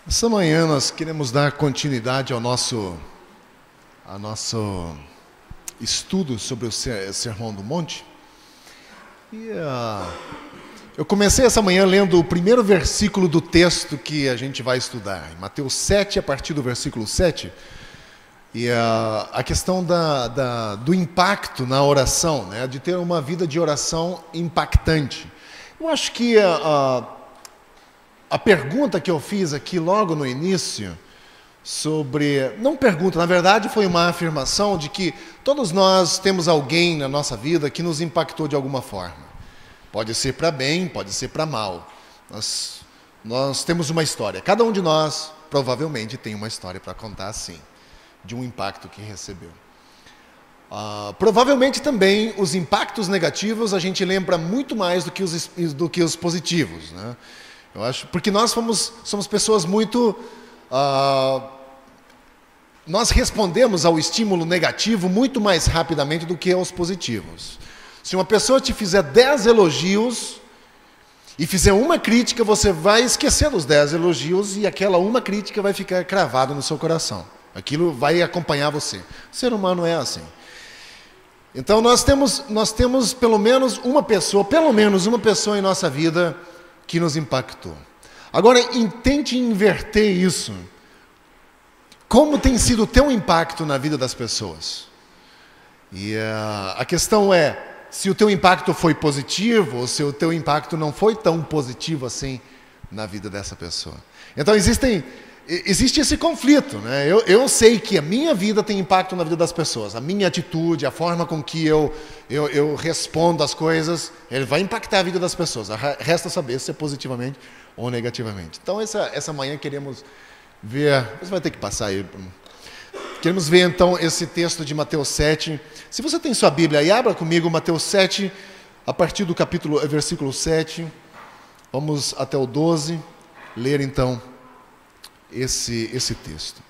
Essa manhã nós queremos dar continuidade ao nosso estudo sobre o Sermão do Monte. Eu comecei essa manhã lendo o primeiro versículo do texto que a gente vai estudar, em Mateus 7, a partir do versículo 7. E a questão do impacto na oração, né, de ter uma vida de oração impactante. Eu acho que a pergunta que eu fiz aqui logo no início, não pergunta, na verdade foi uma afirmação de que todos nós temos alguém na nossa vida que nos impactou de alguma forma. Pode ser para bem, pode ser para mal. Nós temos uma história. Cada um de nós provavelmente tem uma história para contar assim, de um impacto que recebeu. Provavelmente também os impactos negativos a gente lembra muito mais do que os positivos, né? Eu acho, porque nós somos pessoas muito... nós respondemos ao estímulo negativo muito mais rapidamente do que aos positivos. Se uma pessoa te fizer 10 elogios e fizer uma crítica, você vai esquecer dos 10 elogios e aquela uma crítica vai ficar cravada no seu coração. Aquilo vai acompanhar você. O ser humano é assim. Então nós temos pelo menos uma pessoa em nossa vida que nos impactou. Agora, tente inverter isso. Como tem sido o teu impacto na vida das pessoas? E a questão é, se o teu impacto foi positivo ou se o teu impacto não foi tão positivo assim na vida dessa pessoa. Então existe esse conflito, né? Eu sei que a minha vida tem impacto na vida das pessoas. A minha atitude, a forma com que eu respondo às coisas, ele vai impactar a vida das pessoas. Resta saber se é positivamente ou negativamente. Então essa manhã queremos ver... Você vai ter que passar aí. Queremos ver então esse texto de Mateus 7. Se você tem sua Bíblia aí, abra comigo Mateus 7, a partir do versículo 7. Vamos até o 12, ler então esse texto.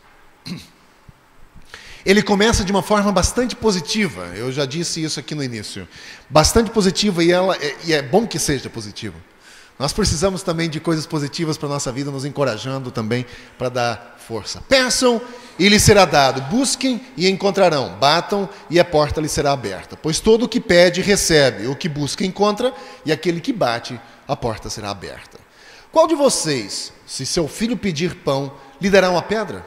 Ele começa de uma forma bastante positiva. Eu já disse isso aqui no início. Bastante positiva e é bom que seja positivo. Nós precisamos também de coisas positivas para a nossa vida, nos encorajando também para dar força. Peçam e lhes será dado. Busquem e encontrarão. Batam e a porta lhes será aberta. Pois todo o que pede, recebe. O que busca, encontra. E aquele que bate, a porta será aberta. Qual de vocês, se seu filho pedir pão, lhe dará uma pedra?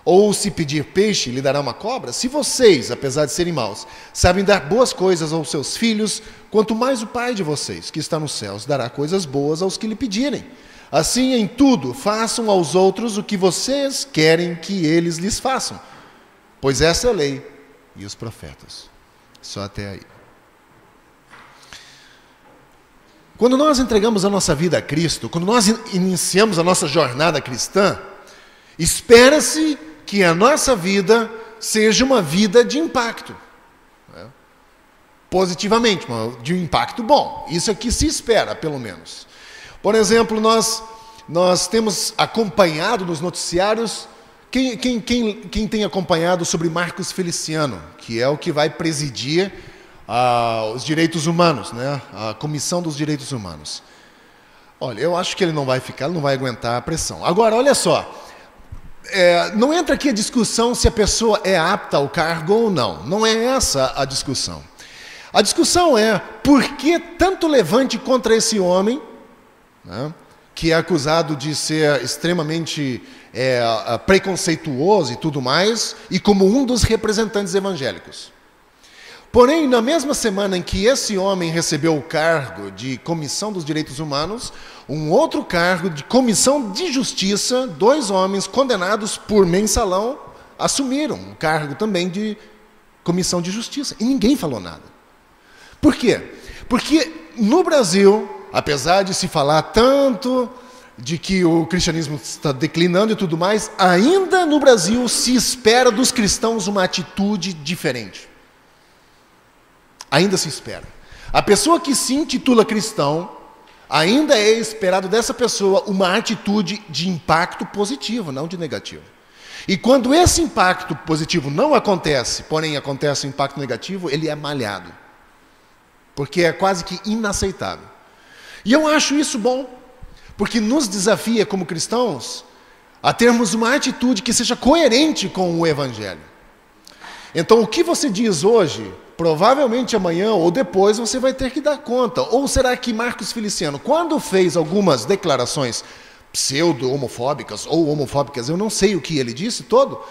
Ou se pedir peixe, lhe dará uma cobra? Se vocês, apesar de serem maus, sabem dar boas coisas aos seus filhos, quanto mais o Pai de vocês, que está nos céus, dará coisas boas aos que lhe pedirem. Assim, em tudo, façam aos outros o que vocês querem que eles lhes façam. Pois essa é a lei e os profetas. Só até aí. Quando nós entregamos a nossa vida a Cristo, quando nós iniciamos a nossa jornada cristã, espera-se que a nossa vida seja uma vida de impacto, né? Positivamente, de um impacto bom. Isso é que se espera, pelo menos. Por exemplo, nós temos acompanhado nos noticiários, quem tem acompanhado sobre Marcos Feliciano, que é o que vai presidir os direitos humanos, né? A Comissão dos Direitos Humanos. Olha, eu acho que ele não vai aguentar a pressão. Agora, olha só. Não entra aqui a discussão se a pessoa é apta ao cargo ou não. Não é essa a discussão. A discussão é por que tanto levante contra esse homem, né, que é acusado de ser extremamente preconceituoso e tudo mais, e como um dos representantes evangélicos. Porém, na mesma semana em que esse homem recebeu o cargo de Comissão dos Direitos Humanos, um outro cargo de Comissão de Justiça, 2 homens condenados por mensalão, assumiram o cargo também de Comissão de Justiça. E ninguém falou nada. Por quê? Porque no Brasil, apesar de se falar tanto de que o cristianismo está declinando e tudo mais, ainda no Brasil se espera dos cristãos uma atitude diferente. Ainda se espera. A pessoa que se intitula cristão, ainda é esperado dessa pessoa uma atitude de impacto positivo, não de negativo. E quando esse impacto positivo não acontece, porém acontece um impacto negativo, ele é malhado. Porque é quase que inaceitável. E eu acho isso bom, porque nos desafia como cristãos a termos uma atitude que seja coerente com o Evangelho. Então, o que você diz hoje, provavelmente amanhã ou depois você vai ter que dar conta. Ou será que Marcos Feliciano, quando fez algumas declarações pseudo-homofóbicas ou homofóbicas, eu não sei o que ele disse todo,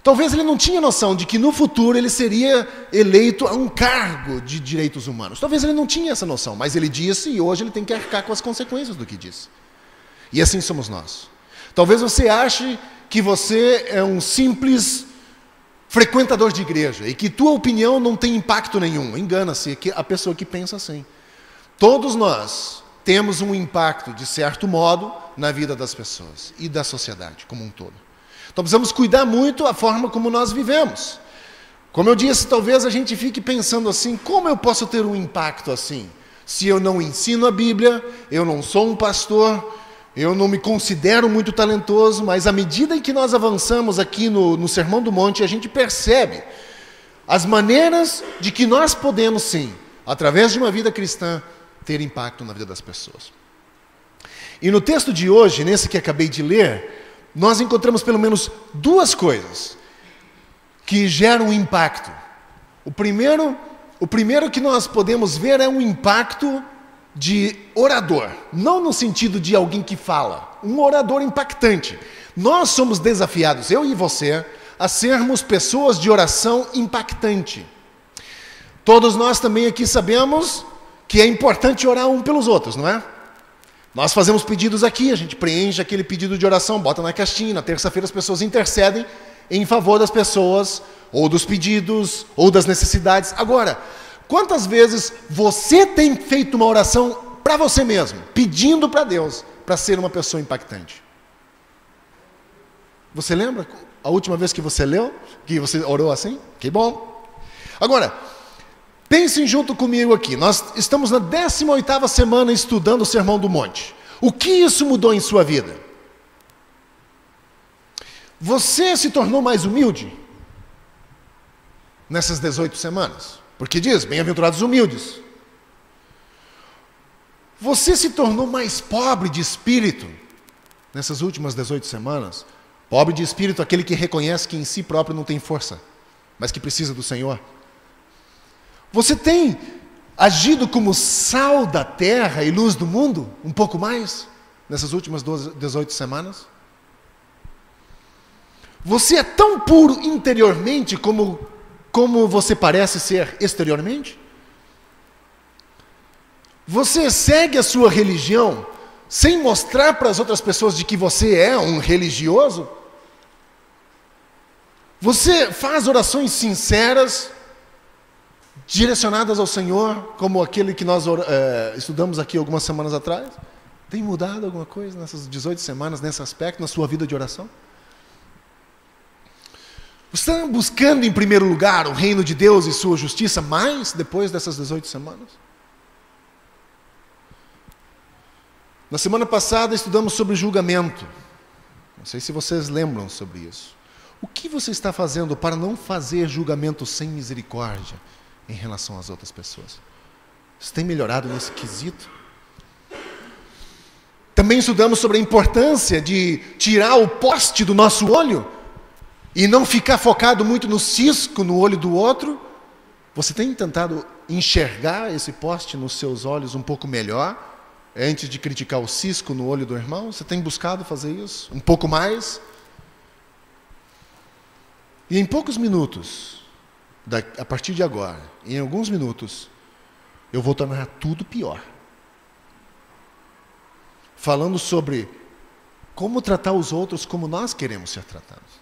talvez ele não tinha noção de que no futuro ele seria eleito a um cargo de direitos humanos. Talvez ele não tinha essa noção, mas ele disse e hoje ele tem que arcar com as consequências do que disse. E assim somos nós. Talvez você ache que você é um simples frequentador de igreja e que tua opinião não tem impacto nenhum. Engana-se a pessoa que pensa assim. Todos nós temos um impacto, de certo modo, na vida das pessoas e da sociedade como um todo. Então precisamos cuidar muito da forma como nós vivemos. Como eu disse, talvez a gente fique pensando assim, como eu posso ter um impacto assim? Se eu não ensino a Bíblia, eu não sou um pastor, eu não me considero muito talentoso, mas à medida em que nós avançamos aqui no Sermão do Monte, a gente percebe as maneiras de que nós podemos sim, através de uma vida cristã, ter impacto na vida das pessoas. E no texto de hoje, nesse que acabei de ler, nós encontramos pelo menos duas coisas que geram impacto. O primeiro que nós podemos ver é um impacto de orador, não no sentido de alguém que fala, um orador impactante. Nós somos desafiados, eu e você, a sermos pessoas de oração impactante. Todos nós também aqui sabemos que é importante orar um pelos outros, não é? Nós fazemos pedidos aqui, a gente preenche aquele pedido de oração, bota na caixinha, na terça-feira as pessoas intercedem em favor das pessoas, ou dos pedidos, ou das necessidades. Agora, quantas vezes você tem feito uma oração para você mesmo, pedindo para Deus, para ser uma pessoa impactante? Você lembra a última vez que você leu, que você orou assim? Que bom! Agora, pensem junto comigo aqui, nós estamos na 18ª semana estudando o Sermão do Monte. O que isso mudou em sua vida? Você se tornou mais humilde nessas 18 semanas? Porque diz, bem-aventurados humildes. Você se tornou mais pobre de espírito nessas últimas 18 semanas? Pobre de espírito, aquele que reconhece que em si próprio não tem força, mas que precisa do Senhor. Você tem agido como sal da terra e luz do mundo, um pouco mais, nessas últimas 18 semanas? Você é tão puro interiormente como você parece ser exteriormente? Você segue a sua religião sem mostrar para as outras pessoas de que você é um religioso? Você faz orações sinceras, direcionadas ao Senhor, como aquele que nós estudamos aqui algumas semanas atrás? Tem mudado alguma coisa nessas 18 semanas, nesse aspecto, na sua vida de oração? Você está buscando em primeiro lugar o reino de Deus e sua justiça mais depois dessas 18 semanas? Na semana passada estudamos sobre julgamento. Não sei se vocês lembram sobre isso. O que você está fazendo para não fazer julgamento sem misericórdia em relação às outras pessoas? Você tem melhorado nesse quesito? Também estudamos sobre a importância de tirar o poste do nosso olho e não ficar focado muito no cisco no olho do outro. Você tem tentado enxergar esse poste nos seus olhos um pouco melhor, antes de criticar o cisco no olho do irmão? Você tem buscado fazer isso? Um pouco mais? E em poucos minutos, a partir de agora, em alguns minutos, eu vou tornar tudo pior. Falando sobre como tratar os outros como nós queremos ser tratados.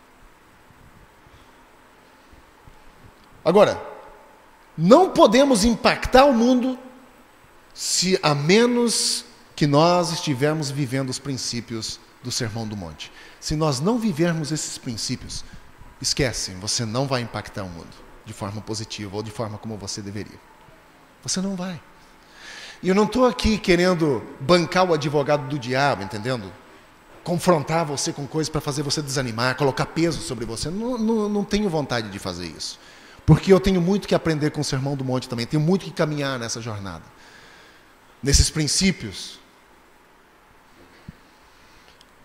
Agora, não podemos impactar o mundo a menos que nós estivermos vivendo os princípios do Sermão do Monte. Se nós não vivermos esses princípios, esquece, você não vai impactar o mundo de forma positiva ou de forma como você deveria. Você não vai. E eu não estou aqui querendo bancar o advogado do diabo, entendendo? Confrontar você com coisas para fazer você desanimar, colocar peso sobre você. Não tenho vontade de fazer isso. Porque eu tenho muito que aprender com o Sermão do Monte também. Tenho muito que caminhar nessa jornada. Nesses princípios.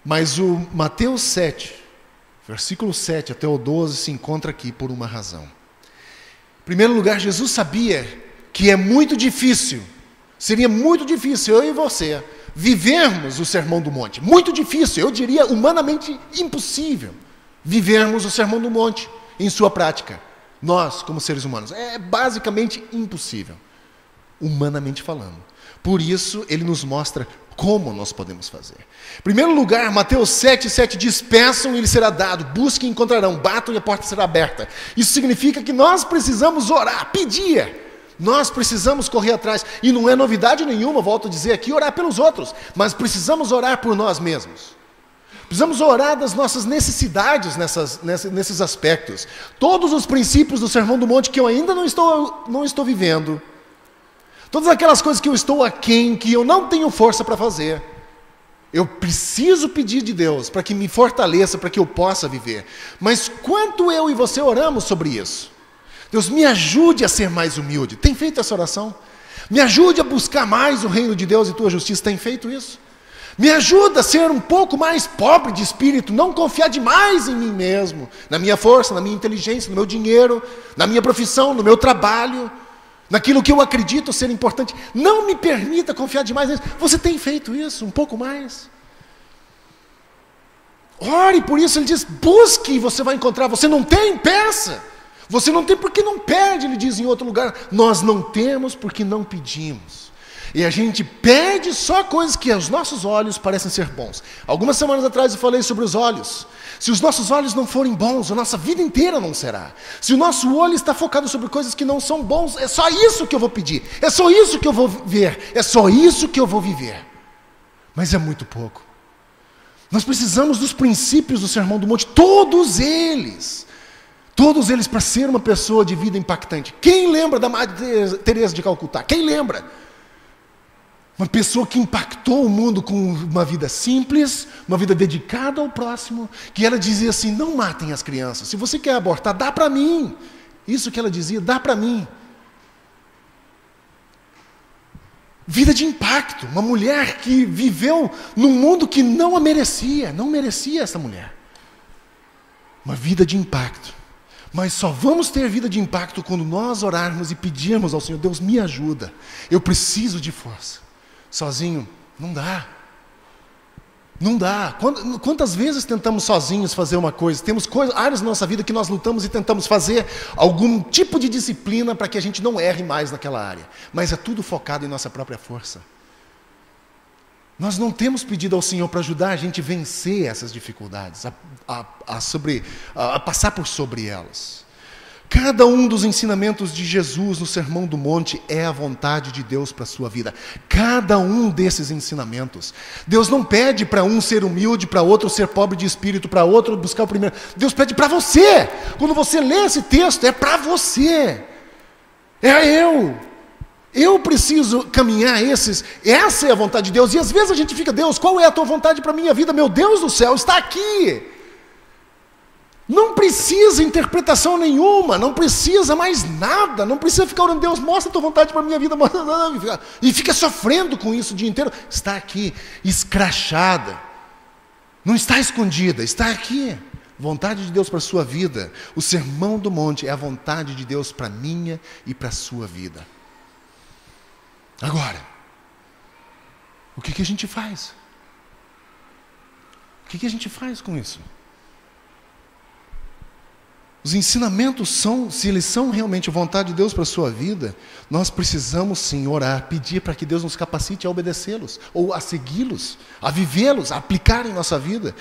Mas o Mateus 7, versículo 7 até o 12, se encontra aqui por uma razão. Em primeiro lugar, Jesus sabia que é muito difícil, seria muito difícil eu e você vivermos o Sermão do Monte. Muito difícil, eu diria humanamente impossível, vivermos o Sermão do Monte em sua prática. Nós, como seres humanos, é basicamente impossível, humanamente falando. Por isso, ele nos mostra como nós podemos fazer. Em primeiro lugar, Mateus 7,7 diz: peçam e lhes será dado, busquem e encontrarão, batam e a porta será aberta. Isso significa que nós precisamos orar, pedir. Nós precisamos correr atrás. E não é novidade nenhuma, volto a dizer aqui, orar pelos outros. Mas precisamos orar por nós mesmos. Precisamos orar das nossas necessidades nesses aspectos. Todos os princípios do Sermão do Monte que eu ainda não estou vivendo, todas aquelas coisas que eu estou aquém, que eu não tenho força para fazer, eu preciso pedir de Deus para que me fortaleça, para que eu possa viver. Mas quanto eu e você oramos sobre isso? Deus, me ajude a ser mais humilde. Tem feito essa oração? Me ajude a buscar mais o reino de Deus e tua justiça. Tem feito isso? Me ajuda a ser um pouco mais pobre de espírito, não confiar demais em mim mesmo, na minha força, na minha inteligência, no meu dinheiro, na minha profissão, no meu trabalho, naquilo que eu acredito ser importante. Não me permita confiar demais nisso. Você tem feito isso um pouco mais? Ore por isso. Ele diz: busque e você vai encontrar. Você não tem? Peça. Você não tem porque não pede, ele diz em outro lugar. Nós não temos porque não pedimos. E a gente pede só coisas que aos nossos olhos parecem ser bons. Algumas semanas atrás eu falei sobre os olhos. Se os nossos olhos não forem bons, a nossa vida inteira não será. Se o nosso olho está focado sobre coisas que não são bons, é só isso que eu vou pedir. É só isso que eu vou ver. É só isso que eu vou viver. Mas é muito pouco. Nós precisamos dos princípios do Sermão do Monte, todos eles para ser uma pessoa de vida impactante. Quem lembra da Madre Teresa de Calcutá? Quem lembra? Uma pessoa que impactou o mundo com uma vida simples, uma vida dedicada ao próximo, que ela dizia assim: não matem as crianças, se você quer abortar, dá para mim. Isso que ela dizia, dá para mim. Vida de impacto, uma mulher que viveu num mundo que não a merecia, não merecia essa mulher. Uma vida de impacto. Mas só vamos ter vida de impacto quando nós orarmos e pedirmos ao Senhor: Deus, me ajuda, eu preciso de força. Sozinho, não dá. Não dá. Quantas vezes tentamos sozinhos fazer uma coisa? Temos áreas na nossa vida que nós lutamos e tentamos fazer algum tipo de disciplina para que a gente não erre mais naquela área. Mas é tudo focado em nossa própria força. Nós não temos pedido ao Senhor para ajudar a gente a vencer essas dificuldades, a passar por sobre elas. Cada um dos ensinamentos de Jesus no Sermão do Monte é a vontade de Deus para a sua vida. Cada um desses ensinamentos. Deus não pede para um ser humilde, para outro ser pobre de espírito, para outro buscar o primeiro. Deus pede para você. Quando você lê esse texto, é para você. É eu. Eu preciso caminhar essa é a vontade de Deus. E às vezes a gente fica: Deus, qual é a tua vontade para a minha vida? Meu Deus do céu, está aqui. Não precisa interpretação nenhuma, não precisa mais nada, não precisa ficar orando: Deus, mostra a tua vontade para a minha vida, e fica sofrendo com isso o dia inteiro. Está aqui, escrachada, não está escondida, está aqui. Vontade de Deus para a sua vida. O Sermão do Monte é a vontade de Deus para a minha e para a sua vida. Agora, o que a gente faz? O que a gente faz com isso? Os ensinamentos se eles são realmente a vontade de Deus para a sua vida, nós precisamos sim orar, pedir para que Deus nos capacite a obedecê-los, ou a segui-los, a vivê-los, a aplicar em nossa vida.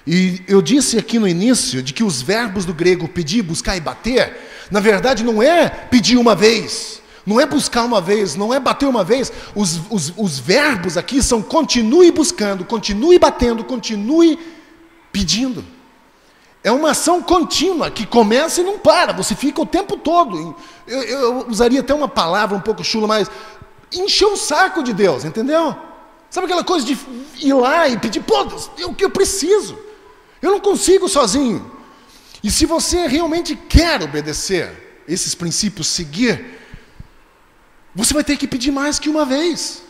E eu disse aqui no início de que os verbos do grego pedir, buscar e bater, na verdade não é pedir uma vez, não é buscar uma vez, não é bater uma vez. Os verbos aqui são continue buscando, continue batendo, continue pedindo. É uma ação contínua, que começa e não para, você fica o tempo todo. Eu usaria até uma palavra um pouco chula, mas encher o saco de Deus, entendeu? Sabe aquela coisa de ir lá e pedir: pô, Deus, o que eu preciso? Eu não consigo sozinho. E se você realmente quer obedecer esses princípios, seguir, você vai ter que pedir mais que uma vez.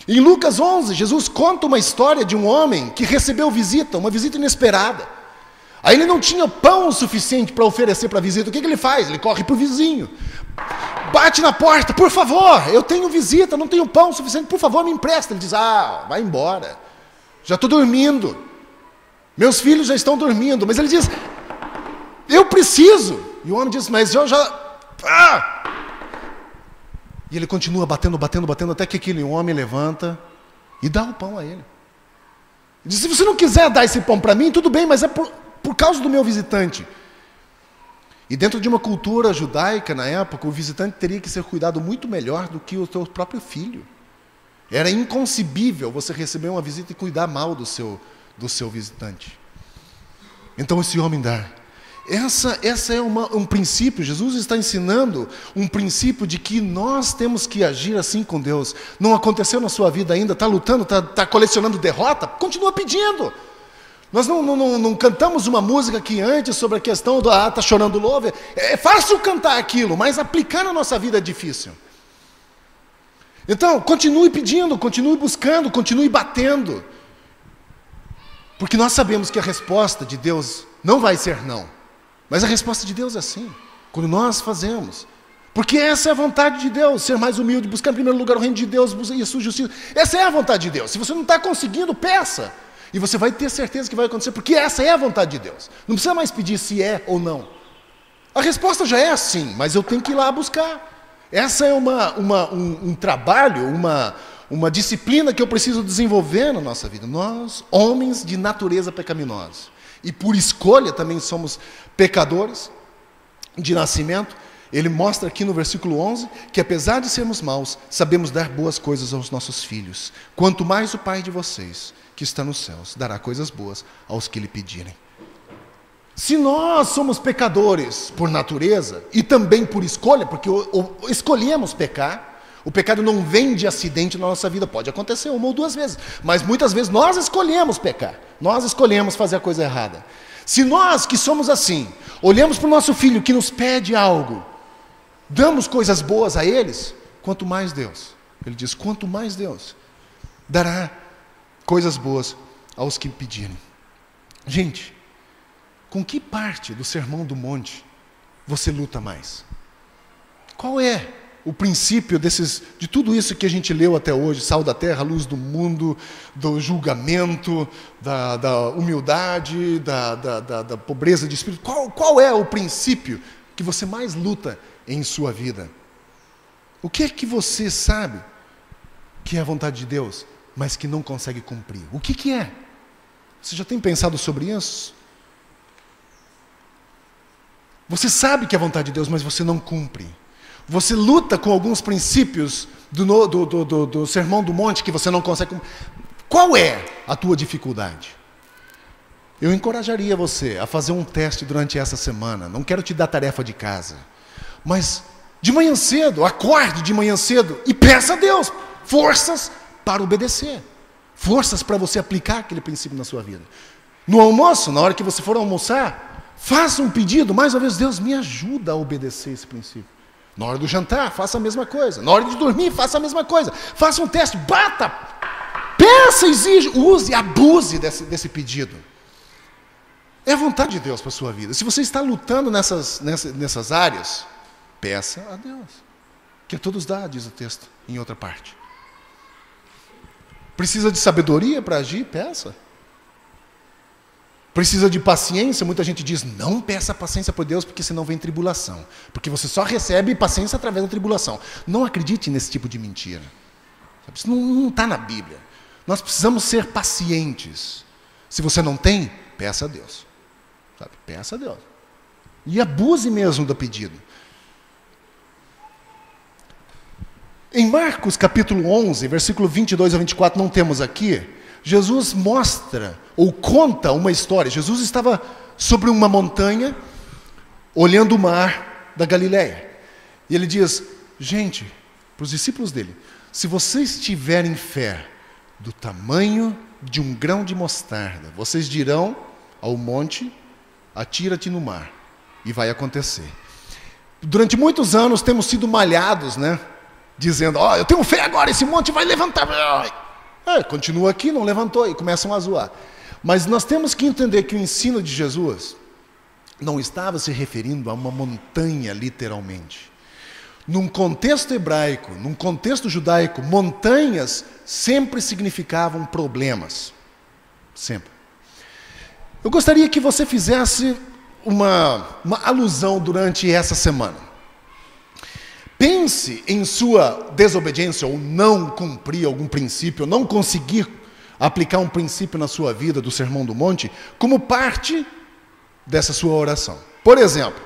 Em Lucas 11, Jesus conta uma história de um homem que recebeu visita, uma visita inesperada. Aí ele não tinha pão suficiente para oferecer para a visita. O que ele faz? Ele corre para o vizinho, bate na porta: por favor, eu tenho visita, não tenho pão suficiente, por favor, me empresta. Ele diz: vai embora, já estou dormindo, meus filhos já estão dormindo. Mas ele diz: eu preciso. E o homem diz: mas eu já... E ele continua batendo, até que aquele homem levanta e dá o pão a ele. Ele diz: se você não quiser dar esse pão para mim, tudo bem, mas é por causa do meu visitante. E dentro de uma cultura judaica, na época, o visitante teria que ser cuidado muito melhor do que o seu próprio filho. Era inconcebível você receber uma visita e cuidar mal do seu visitante. Então esse homem dá. Essa é um princípio. Jesus está ensinando um princípio de que nós temos que agir assim com Deus. Não aconteceu na sua vida ainda? Está lutando, está colecionando derrota? Continua pedindo. Nós não cantamos uma música aqui antes sobre a questão do está chorando louve. É fácil cantar aquilo, mas aplicar na nossa vida é difícil. Então, continue pedindo, continue buscando, continue batendo. Porque nós sabemos que a resposta de Deus não vai ser não. Mas a resposta de Deus é sim, quando nós fazemos. Porque essa é a vontade de Deus: ser mais humilde, buscar em primeiro lugar o reino de Deus e a sua justiça. Essa é a vontade de Deus. Se você não está conseguindo, peça. E você vai ter certeza que vai acontecer, porque essa é a vontade de Deus. Não precisa mais pedir se é ou não. A resposta já é sim, mas eu tenho que ir lá buscar. Essa é um trabalho, uma disciplina que eu preciso desenvolver na nossa vida. Nós, homens de natureza pecaminosa, e por escolha também somos pecadores de nascimento. Ele mostra aqui no versículo 11 que, apesar de sermos maus, sabemos dar boas coisas aos nossos filhos. Quanto mais o Pai de vocês, que está nos céus, dará coisas boas aos que lhe pedirem. Se nós somos pecadores por natureza e também por escolha, porque escolhemos pecar, o pecado não vem de acidente na nossa vida, pode acontecer uma ou duas vezes, mas muitas vezes nós escolhemos pecar, nós escolhemos fazer a coisa errada. Se nós que somos assim, olhamos para o nosso filho que nos pede algo, damos coisas boas a eles, quanto mais Deus, ele diz, quanto mais Deus dará coisas boas aos que pedirem. Gente, com que parte do Sermão do Monte você luta mais? Qual é o princípio de tudo isso que a gente leu até hoje? Sal da terra, luz do mundo, do julgamento, da humildade, da pobreza de espírito. Qual é o princípio que você mais luta em sua vida? O que é que você sabe que é a vontade de Deus, mas que não consegue cumprir? O que é? Você já tem pensado sobre isso? Você sabe que é a vontade de Deus, mas você não cumpre. Você luta com alguns princípios do Sermão do Monte que você não consegue cumprir. Qual é a tua dificuldade? Eu encorajaria você a fazer um teste durante essa semana. Não quero te dar tarefa de casa, mas de manhã cedo, acorde de manhã cedo e peça a Deus forças para obedecer, forças para você aplicar aquele princípio na sua vida. No almoço, na hora que você for almoçar, faça um pedido, mais uma vez: Deus, me ajuda a obedecer esse princípio. Na hora do jantar, faça a mesma coisa. Na hora de dormir, faça a mesma coisa. Faça um teste, bata, peça, exige, use, abuse desse pedido. É a vontade de Deus para a sua vida. Se você está lutando nessas áreas, peça a Deus, que a todos dá, diz o texto em outra parte. Precisa de sabedoria para agir? Peça. Precisa de paciência? Muita gente diz: não peça paciência por Deus, porque senão vem tribulação. Porque você só recebe paciência através da tribulação. Não acredite nesse tipo de mentira. Isso não está na Bíblia. Nós precisamos ser pacientes. Se você não tem, peça a Deus. Sabe? Peça a Deus. E abuse mesmo do pedido. Em Marcos capítulo 11, versículo 22 a 24, não temos aqui, Jesus mostra ou conta uma história. Jesus estava sobre uma montanha, olhando o mar da Galileia. E ele diz: gente, para os discípulos dele, se vocês tiverem fé do tamanho de um grão de mostarda, vocês dirão ao monte: atira-te no mar, e vai acontecer. Durante muitos anos temos sido malhados, né? Dizendo: eu tenho fé agora, esse monte vai levantar. Continua aqui, não levantou, e começam a zoar. Mas nós temos que entender que o ensino de Jesus não estava se referindo a uma montanha, literalmente. Num contexto hebraico, num contexto judaico, montanhas sempre significavam problemas. Sempre. Eu gostaria que você fizesse uma alusão durante essa semana. Pense em sua desobediência ou não cumprir algum princípio, ou não conseguir aplicar um princípio na sua vida do Sermão do Monte, como parte dessa sua oração. Por exemplo,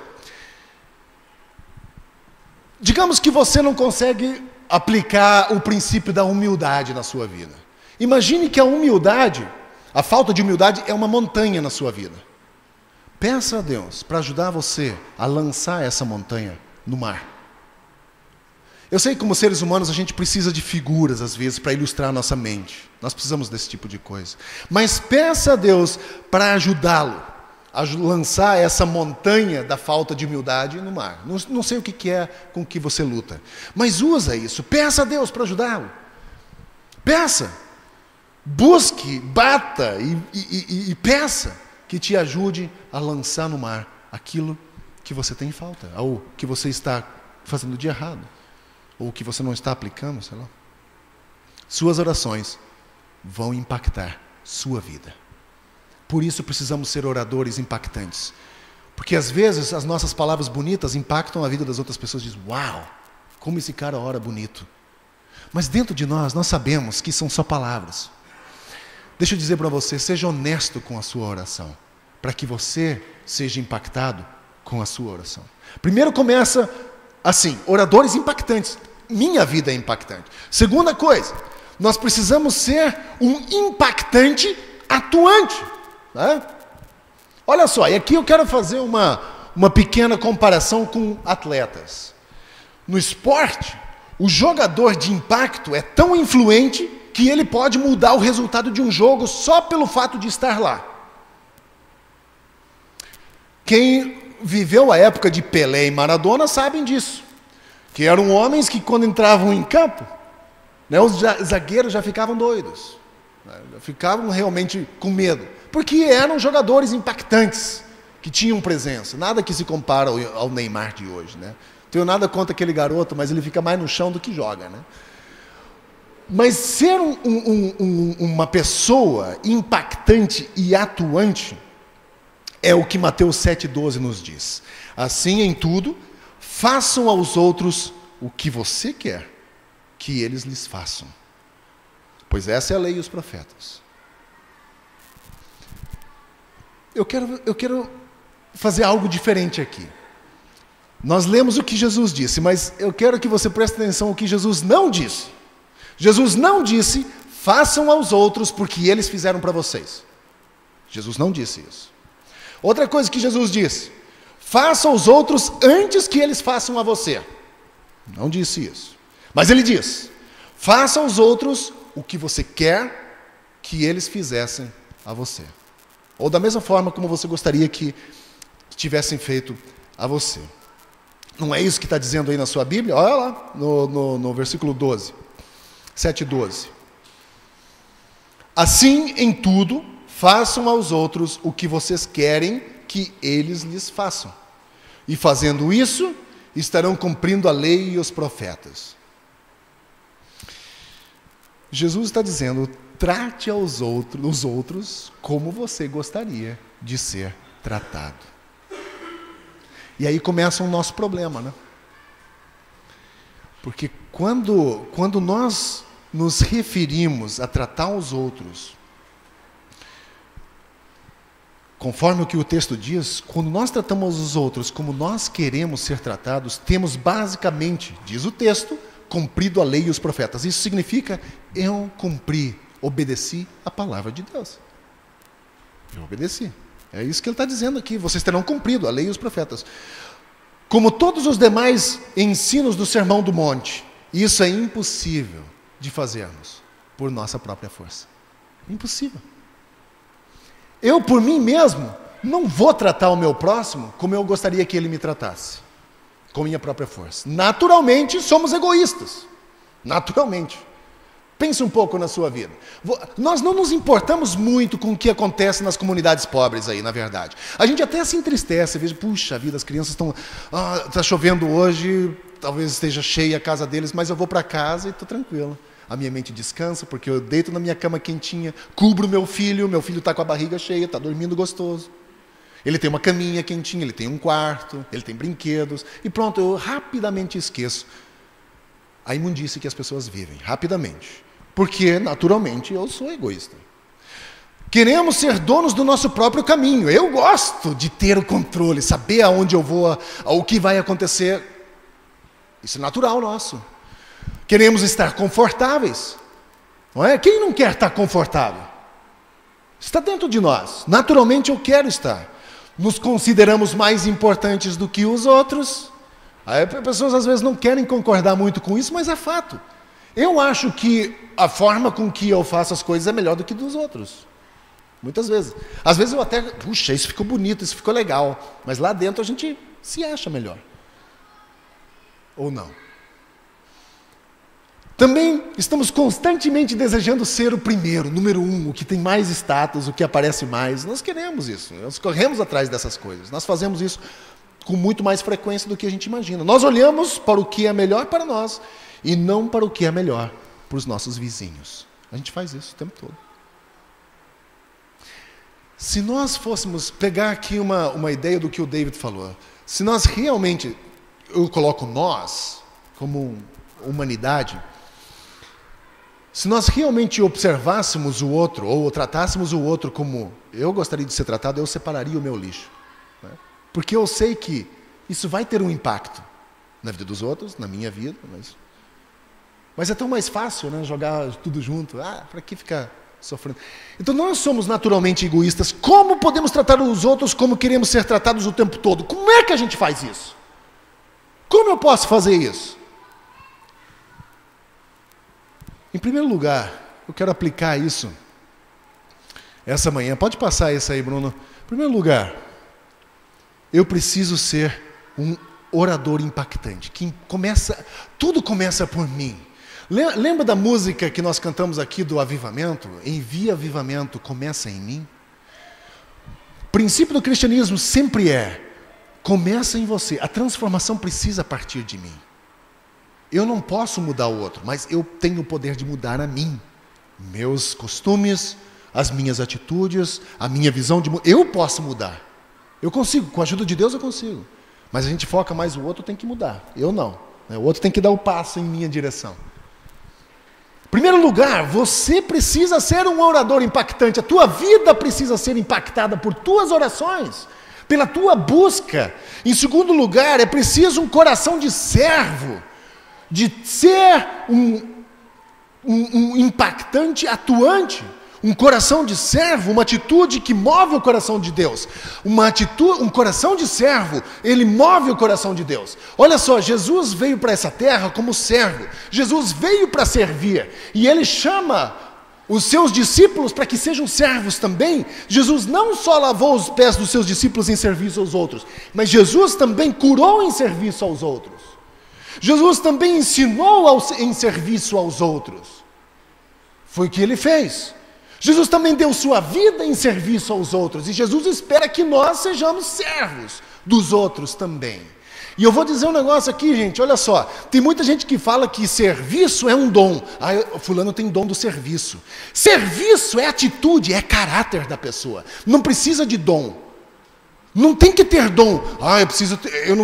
digamos que você não consegue aplicar o princípio da humildade na sua vida. Imagine que a falta de humildade é uma montanha na sua vida. Peça a Deus para ajudar você a lançar essa montanha no mar. Eu sei que como seres humanos a gente precisa de figuras às vezes para ilustrar a nossa mente. Nós precisamos desse tipo de coisa. Mas peça a Deus para ajudá-lo a lançar essa montanha da falta de humildade no mar. Não sei o que é com que você luta, mas usa isso. Peça a Deus para ajudá-lo. Peça. Busque, bata e peça que te ajude a lançar no mar aquilo que você tem falta, ou que você está fazendo de errado, ou que você não está aplicando, sei lá. Suas orações vão impactar sua vida. Por isso precisamos ser oradores impactantes. Porque às vezes as nossas palavras bonitas impactam a vida das outras pessoas. Diz, uau, como esse cara ora bonito. Mas dentro de nós sabemos que são só palavras. Deixa eu dizer para você, seja honesto com a sua oração, para que você seja impactado com a sua oração. Primeiro começa assim, oradores impactantes. Minha vida é impactante. Segunda coisa, nós precisamos ser um impactante atuante. Né? Olha só, e aqui eu quero fazer uma pequena comparação com atletas. No esporte, o jogador de impacto é tão influente que ele pode mudar o resultado de um jogo só pelo fato de estar lá. Quem viveu a época de Pelé e Maradona sabem disso. Que eram homens que quando entravam em campo, né, os zagueiros já ficavam doidos. Ficavam realmente com medo. Porque eram jogadores impactantes, que tinham presença. Nada que se compara ao Neymar de hoje. Né? Não tenho nada contra aquele garoto, mas ele fica mais no chão do que joga. Né? Mas ser uma pessoa impactante e atuante é o que Mateus 7,12 nos diz. Assim em tudo, façam aos outros o que você quer que eles lhes façam. Pois essa é a lei e os profetas. Eu quero fazer algo diferente aqui. Nós lemos o que Jesus disse, mas eu quero que você preste atenção no que Jesus não disse. Jesus não disse, façam aos outros porque eles fizeram para vocês. Jesus não disse isso. Outra coisa que Jesus disse, faça aos outros antes que eles façam a você. Não disse isso. Mas ele diz, faça aos outros o que você quer que eles fizessem a você. Ou da mesma forma como você gostaria que tivessem feito a você. Não é isso que está dizendo aí na sua Bíblia? Olha lá, no versículo 12. 7,12. Assim, em tudo, façam aos outros o que vocês querem que eles lhes façam. E fazendo isso, estarão cumprindo a lei e os profetas. Jesus está dizendo, trate os outros como você gostaria de ser tratado. E aí começa o nosso problema, né? Porque quando nós nos referimos a tratar os outros, conforme o que o texto diz, quando nós tratamos os outros como nós queremos ser tratados, temos basicamente, diz o texto, cumprido a lei e os profetas. Isso significa, eu cumpri, obedeci a palavra de Deus. Eu obedeci. É isso que ele está dizendo aqui, vocês terão cumprido a lei e os profetas. Como todos os demais ensinos do Sermão do Monte, isso é impossível de fazermos por nossa própria força. Impossível. Eu, por mim mesmo, não vou tratar o meu próximo como eu gostaria que ele me tratasse, com minha própria força. Naturalmente, somos egoístas. Naturalmente. Pense um pouco na sua vida. Nós não nos importamos muito com o que acontece nas comunidades pobres aí, na verdade. A gente até se entristece, veja, puxa vida, as crianças estão... está chovendo hoje, talvez esteja cheia a casa deles, mas eu vou para casa e estou tranquilo. A minha mente descansa, porque eu deito na minha cama quentinha, cubro meu filho está com a barriga cheia, está dormindo gostoso. Ele tem uma caminha quentinha, ele tem um quarto, ele tem brinquedos, e pronto, eu rapidamente esqueço a imundície que as pessoas vivem, rapidamente. Porque, naturalmente, eu sou egoísta. Queremos ser donos do nosso próprio caminho. Eu gosto de ter o controle, saber aonde eu vou, o que vai acontecer. Isso é natural nosso. Queremos estar confortáveis. Não é? Quem não quer estar confortável? Está dentro de nós. Naturalmente eu quero estar. Nos consideramos mais importantes do que os outros. As pessoas às vezes não querem concordar muito com isso, mas é fato. Eu acho que a forma com que eu faço as coisas é melhor do que dos outros. Muitas vezes. Às vezes eu até, puxa, isso ficou bonito, isso ficou legal. Mas lá dentro a gente se acha melhor. Ou não. Também estamos constantemente desejando ser o primeiro, número um, o que tem mais status, o que aparece mais. Nós queremos isso, nós corremos atrás dessas coisas. Nós fazemos isso com muito mais frequência do que a gente imagina. Nós olhamos para o que é melhor para nós e não para o que é melhor para os nossos vizinhos. A gente faz isso o tempo todo. Se nós fôssemos pegar aqui uma ideia do que o David falou, se nós realmente, eu coloco nós como humanidade, se nós realmente observássemos o outro, ou tratássemos o outro como eu gostaria de ser tratado, eu separaria o meu lixo. Né? Porque eu sei que isso vai ter um impacto na vida dos outros, na minha vida, mas é tão mais fácil, né, jogar tudo junto. Para que ficar sofrendo? Então nós somos naturalmente egoístas. Como podemos tratar os outros como queremos ser tratados o tempo todo? Como é que a gente faz isso? Como eu posso fazer isso? Em primeiro lugar, eu quero aplicar isso essa manhã. Pode passar isso aí, Bruno. Em primeiro lugar, eu preciso ser um orador impactante. Tudo começa por mim. Lembra da música que nós cantamos aqui do avivamento? Envia avivamento, começa em mim. O princípio do cristianismo sempre começa em você. A transformação precisa partir de mim. Eu não posso mudar o outro, mas eu tenho o poder de mudar a mim. Meus costumes, as minhas atitudes, a minha visão de mundo. Eu posso mudar. Eu consigo, com a ajuda de Deus eu consigo. Mas a gente foca mais, o outro tem que mudar. Eu não. O outro tem que dar o passo em minha direção. Em primeiro lugar, você precisa ser um orador impactante. A tua vida precisa ser impactada por tuas orações, pela tua busca. Em segundo lugar, é preciso um coração de servo, de ser um impactante atuante, um coração de servo, uma atitude que move o coração de Deus. Um coração de servo, ele move o coração de Deus. Olha só, Jesus veio para essa terra como servo. Jesus veio para servir. E ele chama os seus discípulos para que sejam servos também. Jesus não só lavou os pés dos seus discípulos em serviço aos outros, mas Jesus também curou em serviço aos outros. Jesus também ensinou em serviço aos outros. Foi o que ele fez. Jesus também deu sua vida em serviço aos outros. E Jesus espera que nós sejamos servos dos outros também. E eu vou dizer um negócio aqui, gente, olha só. Tem muita gente que fala que serviço é um dom. Fulano tem dom do serviço. Serviço é atitude, é caráter da pessoa. Não precisa de dom. Não tem que ter dom. Eu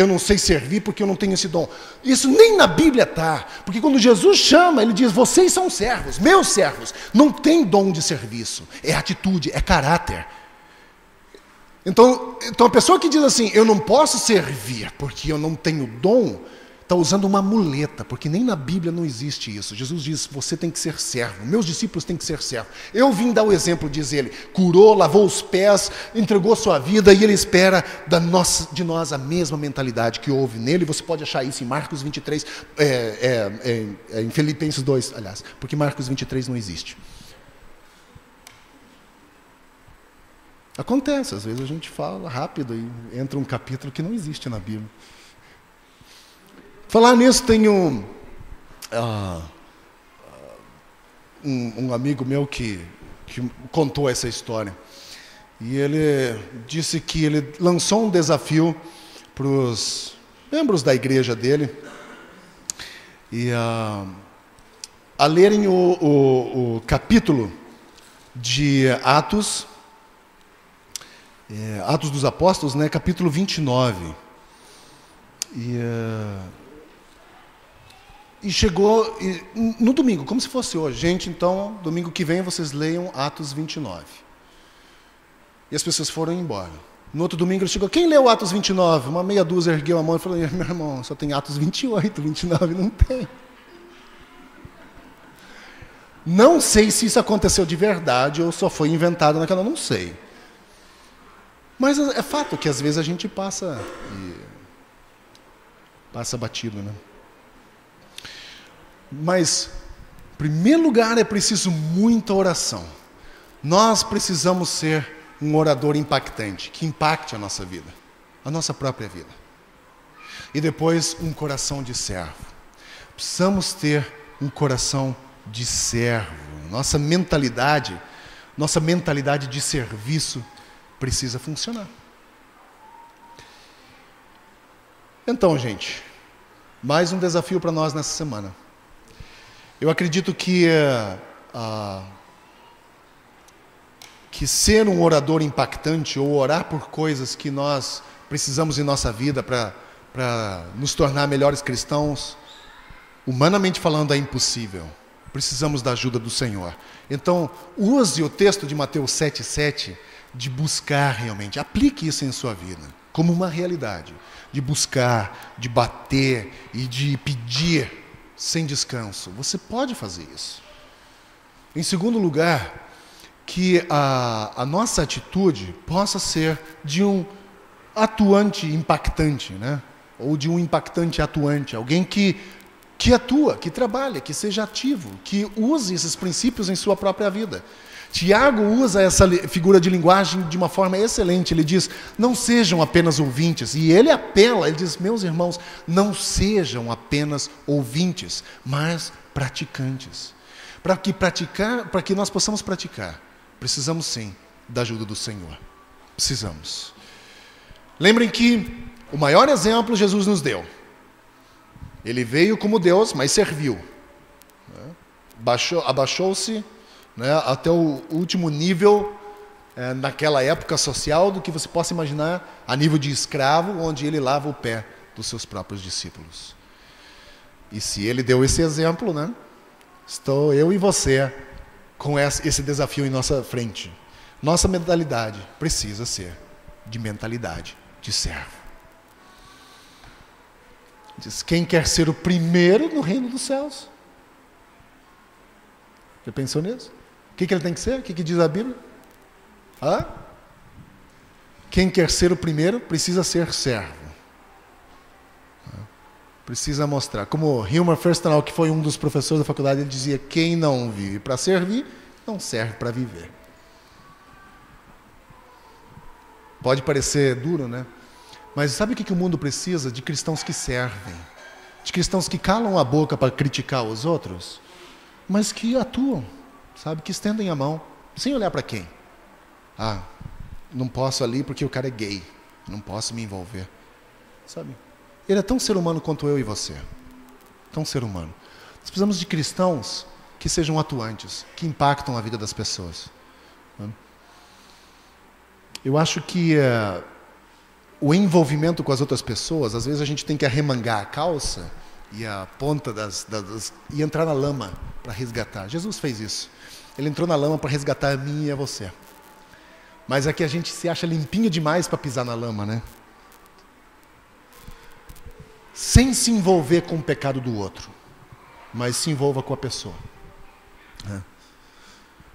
não sei servir porque eu não tenho esse dom. Isso nem na Bíblia está. Porque quando Jesus chama, ele diz, vocês são servos, meus servos. Não tem dom de serviço. É atitude, é caráter. Então a pessoa que diz assim, eu não posso servir porque eu não tenho dom, está usando uma muleta, porque nem na Bíblia não existe isso. Jesus diz, você tem que ser servo, meus discípulos têm que ser servo. Eu vim dar o exemplo, diz ele, curou, lavou os pés, entregou sua vida, e ele espera de nós a mesma mentalidade que houve nele. Você pode achar isso em Marcos 23, em Filipenses 2, aliás, porque Marcos 23 não existe. Acontece, às vezes a gente fala rápido e entra um capítulo que não existe na Bíblia. Falar nisso, um amigo meu que contou essa história. E ele disse que ele lançou um desafio para os membros da igreja dele e a lerem o capítulo de Atos dos Apóstolos, né, capítulo 29. E chegou no domingo, como se fosse hoje. Gente, então, domingo que vem vocês leiam Atos 29. E as pessoas foram embora. No outro domingo ele chegou, quem leu Atos 29? Uma meia dúzia ergueu a mão e falou, meu irmão, só tem Atos 28, 29 não tem. Não sei se isso aconteceu de verdade ou só foi inventado naquela, não sei. Mas é fato que às vezes a gente passa batido, né? Mas, em primeiro lugar, é preciso muita oração. Nós precisamos ser um orador impactante, que impacte a nossa vida, a nossa própria vida. E depois, um coração de servo. Precisamos ter um coração de servo. Nossa mentalidade de serviço precisa funcionar. Então, gente, mais um desafio para nós nessa semana. Eu acredito que ser um orador impactante ou orar por coisas que nós precisamos em nossa vida para nos tornar melhores cristãos, humanamente falando, é impossível. Precisamos da ajuda do Senhor. Então, use o texto de Mateus 7,7 de buscar realmente. Aplique isso em sua vida, como uma realidade. De buscar, de bater e de pedir sem descanso. Você pode fazer isso. Em segundo lugar, que a nossa atitude possa ser de um atuante impactante, né? Ou de um impactante atuante, alguém que atua, que trabalha, que seja ativo, que use esses princípios em sua própria vida. Tiago usa essa figura de linguagem de uma forma excelente. Ele diz, não sejam apenas ouvintes. E ele apela, ele diz, meus irmãos, não sejam apenas ouvintes, mas praticantes. Para que nós possamos praticar, precisamos sim da ajuda do Senhor. Precisamos. Lembrem que o maior exemplo Jesus nos deu. Ele veio como Deus, mas serviu. Abaixou-se, né, até o último nível naquela época social do que você possa imaginar, a nível de escravo, onde ele lava o pé dos seus próprios discípulos. E se ele deu esse exemplo, né, estou eu e você com esse desafio em nossa frente. Nossa mentalidade precisa ser de mentalidade de servo. Diz, quem quer ser o primeiro no reino dos céus? Já pensou nisso? O que ele tem que ser? O que diz a Bíblia? Quem quer ser o primeiro precisa ser servo. Precisa mostrar. Como Hilmar Firstenau, que foi um dos professores da faculdade, ele dizia, quem não vive para servir, não serve para viver. Pode parecer duro, né? Mas sabe o que o mundo precisa? De cristãos que servem. De cristãos que calam a boca para criticar os outros, mas que atuam, sabe? Que estendem a mão, sem olhar para quem. Não posso ali porque o cara é gay. Não posso me envolver. Sabe? Ele é tão ser humano quanto eu e você. Tão ser humano. Nós precisamos de cristãos que sejam atuantes, que impactam a vida das pessoas. Eu acho que o envolvimento com as outras pessoas, às vezes a gente tem que arremangar a calça e a ponta e entrar na lama para resgatar. Jesus fez isso. Ele entrou na lama para resgatar a mim e a você. Mas aqui a gente se acha limpinho demais para pisar na lama, né? Sem se envolver com o pecado do outro, mas se envolva com a pessoa.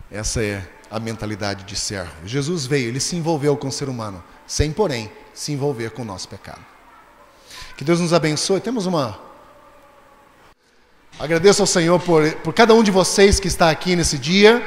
Essa é a mentalidade de servo. Jesus veio, ele se envolveu com o ser humano, sem, porém, se envolver com o nosso pecado. Que Deus nos abençoe. Agradeço ao Senhor por cada um de vocês que está aqui nesse dia,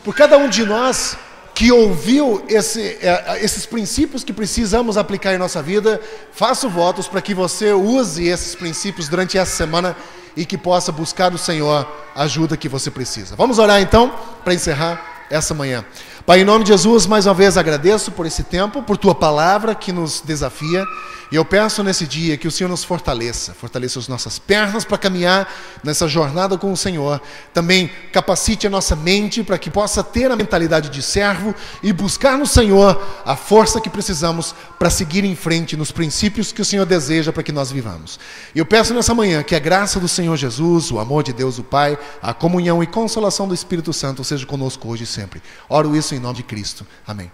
por cada um de nós que ouviu esses princípios que precisamos aplicar em nossa vida. Faço votos para que você use esses princípios durante essa semana e que possa buscar do Senhor a ajuda que você precisa. Vamos orar então para encerrar essa manhã. Pai, em nome de Jesus, mais uma vez agradeço por esse tempo, por Tua palavra que nos desafia. E eu peço nesse dia que o Senhor nos fortaleça as nossas pernas para caminhar nessa jornada com o Senhor. Também capacite a nossa mente para que possa ter a mentalidade de servo e buscar no Senhor a força que precisamos para seguir em frente nos princípios que o Senhor deseja para que nós vivamos. E eu peço nessa manhã que a graça do Senhor Jesus, o amor de Deus o Pai, a comunhão e consolação do Espírito Santo seja conosco hoje e sempre. Oro isso em nome de Cristo. Amém.